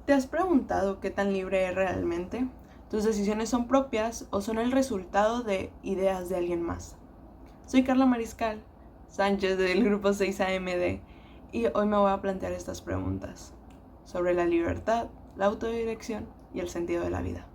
¿Te has preguntado qué tan libre es realmente? ¿Tus decisiones son propias o son el resultado de ideas de alguien más? Soy Carla Mariscal Sánchez del grupo 6AMD y hoy me voy a plantear estas preguntas sobre la libertad, la autodirección y el sentido de la vida.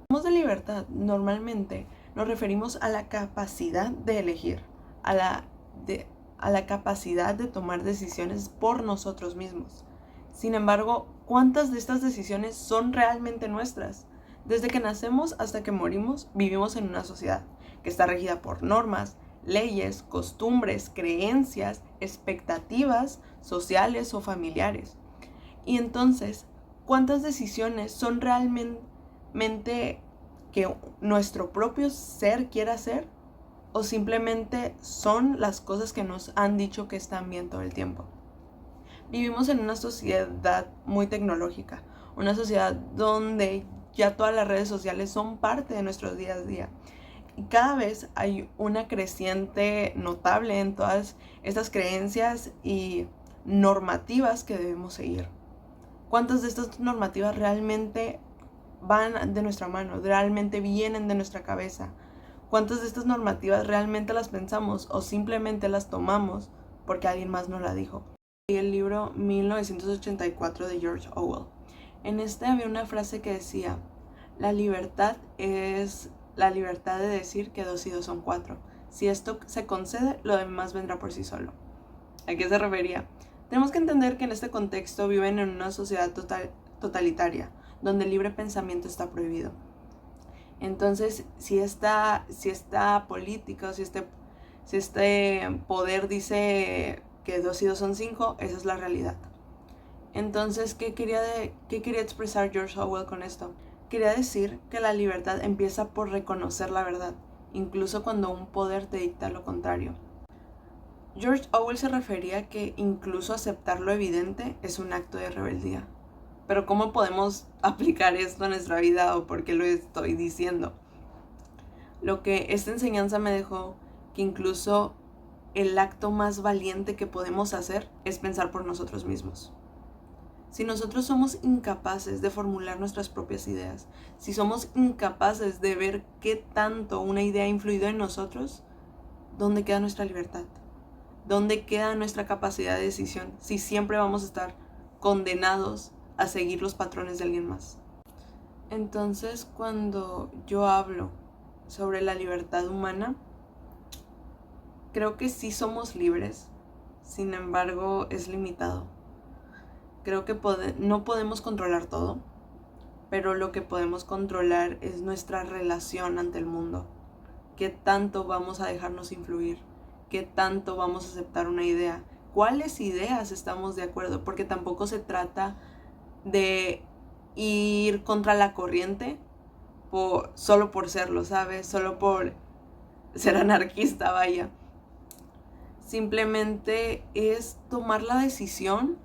Cuando hablamos de libertad, normalmente nos referimos a la capacidad de elegir, a la capacidad de tomar decisiones por nosotros mismos. Sin embargo, ¿cuántas de estas decisiones son realmente nuestras? Desde que nacemos hasta que morimos, vivimos en una sociedad que está regida por normas, leyes, costumbres, creencias, expectativas sociales o familiares. Y entonces, ¿cuántas decisiones son realmente que nuestro propio ser quiere hacer? ¿O simplemente son las cosas que nos han dicho que están bien todo el tiempo? Vivimos en una sociedad muy tecnológica, una sociedad donde ya todas las redes sociales son parte de nuestro día a día. Y cada vez hay una creciente notable en todas estas creencias y normativas que debemos seguir. ¿Cuántas de estas normativas realmente van de nuestra mano, realmente vienen de nuestra cabeza? ¿Cuántas de estas normativas realmente las pensamos o simplemente las tomamos porque alguien más nos la dijo? Y el libro 1984 de George Orwell. En este había una frase que decía: la libertad es la libertad de decir que 2 y 2 son 4. Si esto se concede, lo demás vendrá por sí solo. ¿A qué se refería? Tenemos que entender que en este contexto viven en una sociedad totalitaria, donde el libre pensamiento está prohibido. Entonces, si esta política, si este poder dice que 2 y 2 son 5, esa es la realidad. Entonces, ¿qué quería expresar George Orwell con esto? Quería decir que la libertad empieza por reconocer la verdad, incluso cuando un poder te dicta lo contrario. George Orwell se refería a que incluso aceptar lo evidente es un acto de rebeldía. Pero ¿cómo podemos aplicar esto a nuestra vida o por qué lo estoy diciendo? Lo que esta enseñanza me dejó, que incluso el acto más valiente que podemos hacer es pensar por nosotros mismos. Si nosotros somos incapaces de formular nuestras propias ideas, si somos incapaces de ver qué tanto una idea ha influido en nosotros, ¿dónde queda nuestra libertad? ¿Dónde queda nuestra capacidad de decisión si siempre vamos a estar condenados a seguir los patrones de alguien más? Entonces, cuando yo hablo sobre la libertad humana, creo que sí somos libres, sin embargo es limitado. Creo que no podemos controlar todo, pero lo que podemos controlar es nuestra relación ante el mundo. ¿Qué tanto vamos a dejarnos influir? ¿Qué tanto vamos a aceptar una idea? ¿Cuáles ideas estamos de acuerdo? Porque tampoco se trata de ir contra la corriente solo por serlo, ¿sabes? Solo por ser anarquista, vaya. Simplemente es tomar la decisión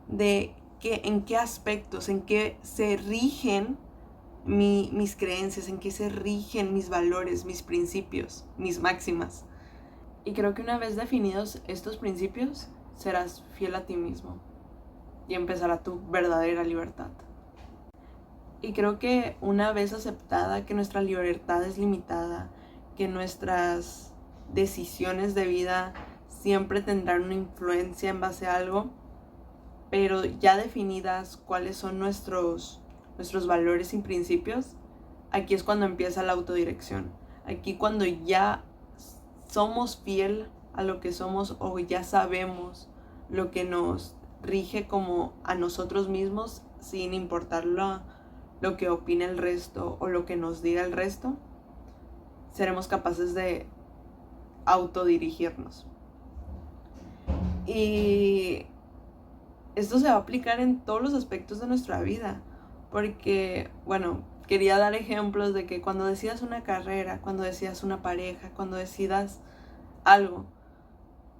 de en qué aspectos, en qué se rigen mis creencias, en qué se rigen mis valores, mis principios, mis máximas. Y creo que una vez definidos estos principios, serás fiel a ti mismo y empezará tu verdadera libertad. Y creo que una vez aceptada que nuestra libertad es limitada, que nuestras decisiones de vida siempre tendrán una influencia en base a algo, pero ya definidas cuáles son nuestros valores y principios, aquí es cuando empieza la autodirección. Aquí cuando ya somos fiel a lo que somos o ya sabemos lo que nos rige como a nosotros mismos, sin importar lo que opine el resto o lo que nos diga el resto, seremos capaces de autodirigirnos. Y esto se va a aplicar en todos los aspectos de nuestra vida, porque, bueno, quería dar ejemplos de que cuando decidas una carrera, cuando decidas una pareja, cuando decidas algo,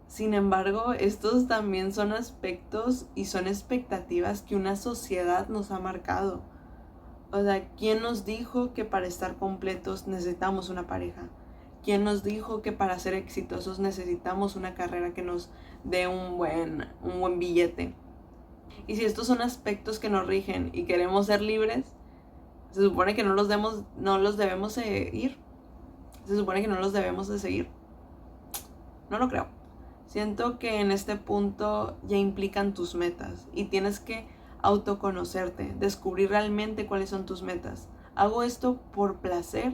sin embargo, estos también son aspectos y son expectativas que una sociedad nos ha marcado. O sea, ¿quién nos dijo que para estar completos necesitamos una pareja? ¿Quién nos dijo que para ser exitosos necesitamos una carrera que nos dé un buen billete? Y si estos son aspectos que nos rigen y queremos ser libres, se supone que no los debemos seguir. Se supone que no los debemos de seguir. No lo creo. Siento que en este punto ya implican tus metas y tienes que autoconocerte, descubrir realmente cuáles son tus metas. ¿Hago esto por placer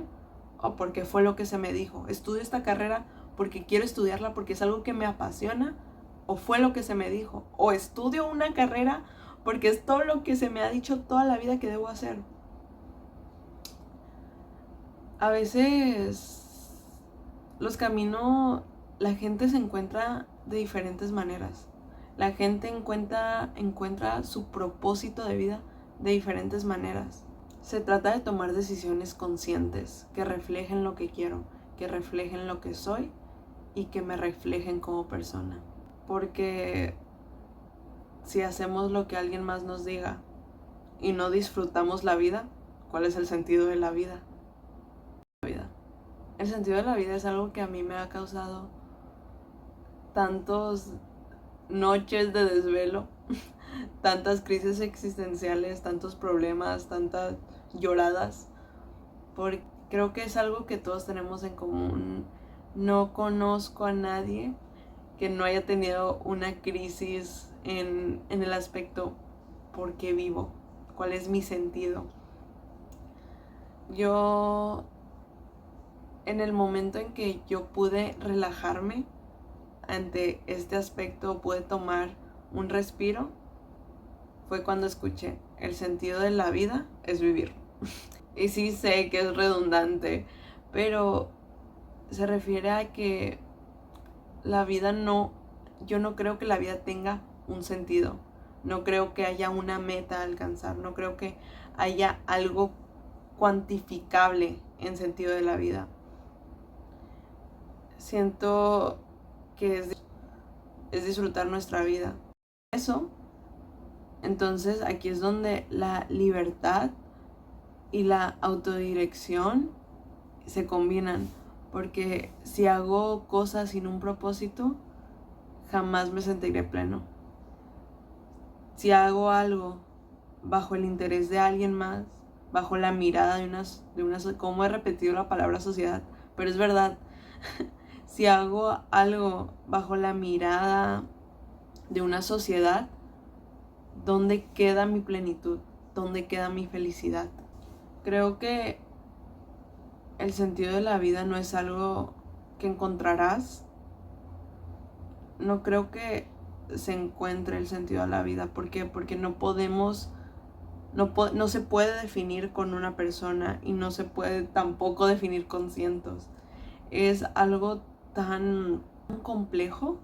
o porque fue lo que se me dijo? ¿Estudio esta carrera porque quiero estudiarla porque es algo que me apasiona o fue lo que se me dijo? ¿O estudio una carrera porque es todo lo que se me ha dicho toda la vida que debo hacer? A veces los caminos, la gente se encuentra de diferentes maneras. La gente encuentra su propósito de vida de diferentes maneras. Se trata de tomar decisiones conscientes que reflejen lo que quiero, que reflejen lo que soy y que me reflejen como persona. Porque si hacemos lo que alguien más nos diga y no disfrutamos la vida, ¿cuál es el sentido de la vida? El sentido de la vida es algo que a mí me ha causado tantos noches de desvelo, tantas crisis existenciales, tantos problemas, tantas lloradas, porque creo que es algo que todos tenemos en común. No conozco a nadie que no haya tenido una crisis en el aspecto ¿por qué vivo? ¿Cuál es mi sentido? Yo, en el momento en que yo pude relajarme ante este aspecto, pude tomar un respiro, fue cuando escuché: el sentido de la vida es vivir. Y sí sé que es redundante, pero se refiere a que la vida yo no creo que la vida tenga un sentido. No creo que haya una meta a alcanzar. No creo que haya algo cuantificable en sentido de la vida. Siento que es disfrutar nuestra vida. Eso, entonces aquí es donde la libertad y la autodirección se combinan, porque si hago cosas sin un propósito, jamás me sentiré pleno. Si hago algo bajo el interés de alguien más, bajo la mirada de unas, como he repetido la palabra sociedad, pero es verdad. Si hago algo bajo la mirada de una sociedad, ¿dónde queda mi plenitud? ¿Dónde queda mi felicidad? Creo que el sentido de la vida no es algo que encontrarás. No creo que se encuentre el sentido de la vida. ¿Por qué? Porque no se puede definir con una persona y no se puede tampoco definir con cientos. Es algo tan complejo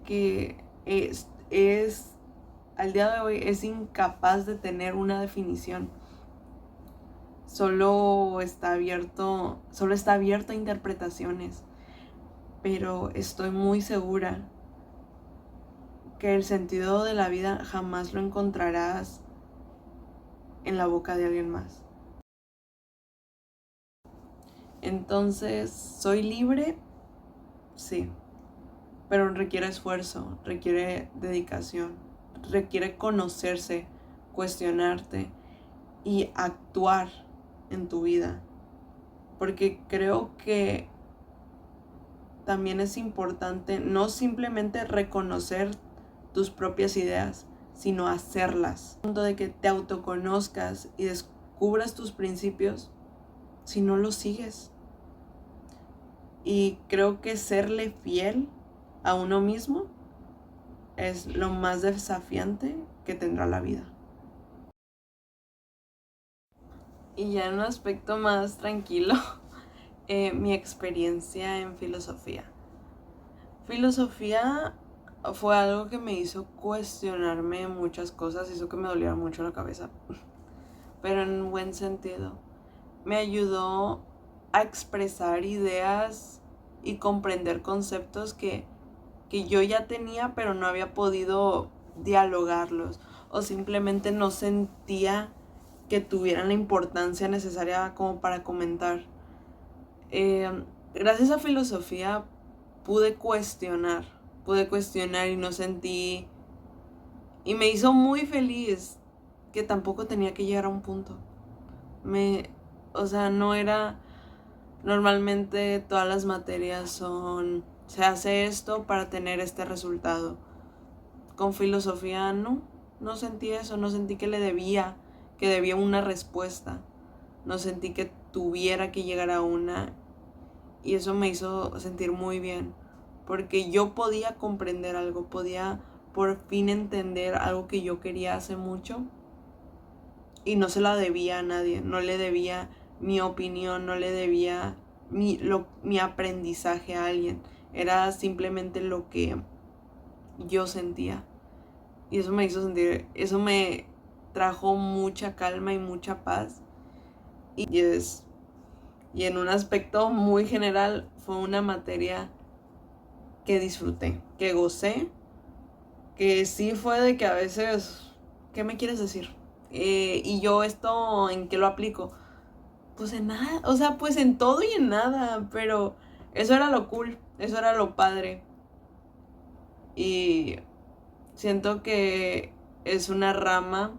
que al día de hoy es incapaz de tener una definición. Solo está abierto a interpretaciones, pero estoy muy segura que el sentido de la vida jamás lo encontrarás en la boca de alguien más. Entonces, ¿soy libre? Sí, pero requiere esfuerzo, requiere dedicación, requiere conocerse, cuestionarte y actuar en tu vida. Porque creo que también es importante no simplemente reconocer tus propias ideas, sino hacerlas. Al punto de que te autoconozcas y descubras tus principios si no los sigues. Y creo que serle fiel a uno mismo es lo más desafiante que tendrá la vida. Y ya en un aspecto más tranquilo, mi experiencia en filosofía. Filosofía fue algo que me hizo cuestionarme muchas cosas, hizo que me doliera mucho la cabeza, pero en un buen sentido. Me ayudó a expresar ideas y comprender conceptos que yo ya tenía, pero no había podido dialogarlos, o simplemente no sentía que tuvieran la importancia necesaria como para comentar. Gracias a filosofía pude cuestionar y no sentí Y me hizo muy feliz que tampoco tenía que llegar a un punto. O sea, no era... Normalmente todas las materias son... Se hace esto para tener este resultado. Con filosofía no sentí eso, no sentí que debía una respuesta. No sentí que tuviera que llegar a una. Y eso me hizo sentir muy bien. Porque yo podía comprender algo, podía por fin entender algo que yo quería hace mucho. Y no se la debía a nadie, no le debía mi opinión, no le debía mi aprendizaje a alguien. Era simplemente lo que yo sentía. Y eso me hizo sentir, eso me trajo mucha calma y mucha paz. Y en un aspecto muy general fue una materia que disfruté, que gocé, que sí fue de que a veces, ¿qué me quieres decir? Y yo esto, ¿en qué lo aplico? Pues en nada, o sea, pues en todo y en nada, pero eso era lo cool, eso era lo padre. Y siento que es una rama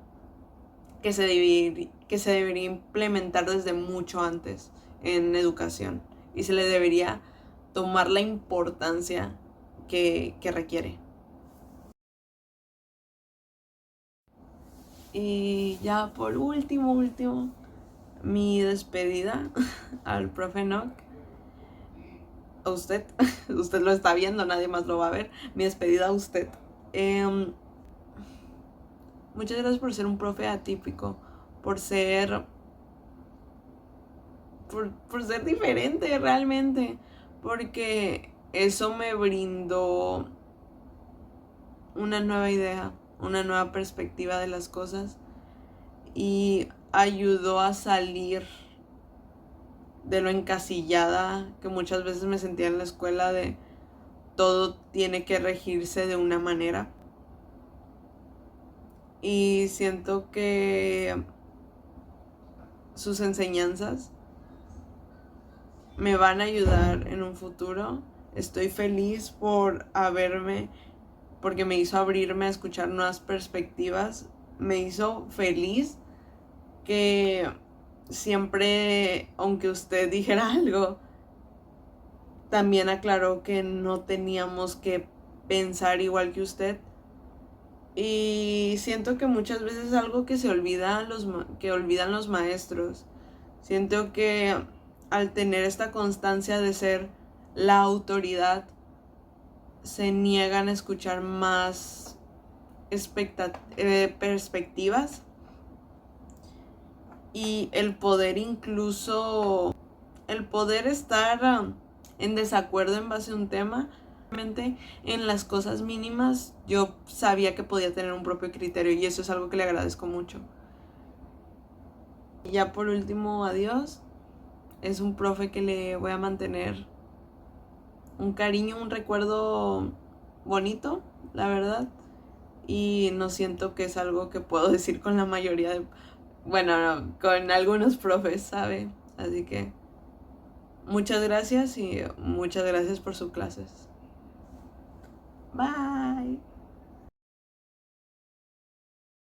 que se debería implementar desde mucho antes en educación y se le debería tomar la importancia que requiere. Y ya por último, mi despedida al profe Nock. A usted, usted lo está viendo, nadie más lo va a ver. Mi despedida a usted. Muchas gracias por ser un profe atípico, por ser por ser diferente realmente, porque eso me brindó una nueva idea, una nueva perspectiva de las cosas y ayudó a salir de lo encasillada que muchas veces me sentía en la escuela de todo tiene que regirse de una manera. Y siento que sus enseñanzas me van a ayudar en un futuro. Estoy feliz porque me hizo abrirme a escuchar nuevas perspectivas. Me hizo feliz que siempre, aunque usted dijera algo, también aclaró que no teníamos que pensar igual que usted. Y siento que muchas veces es algo que que olvidan los maestros. Siento que al tener esta constancia de ser la autoridad, se niegan a escuchar más perspectivas y el poder estar en desacuerdo en base a un tema. En las cosas mínimas yo sabía que podía tener un propio criterio y eso es algo que le agradezco mucho. Y ya por último, adiós. Es un profe que le voy a mantener un cariño, un recuerdo bonito, la verdad. Y no siento que es algo que puedo decir con la mayoría de... Bueno, no, con algunos profes, ¿sabe? Así que muchas gracias y muchas gracias por sus clases. Bye.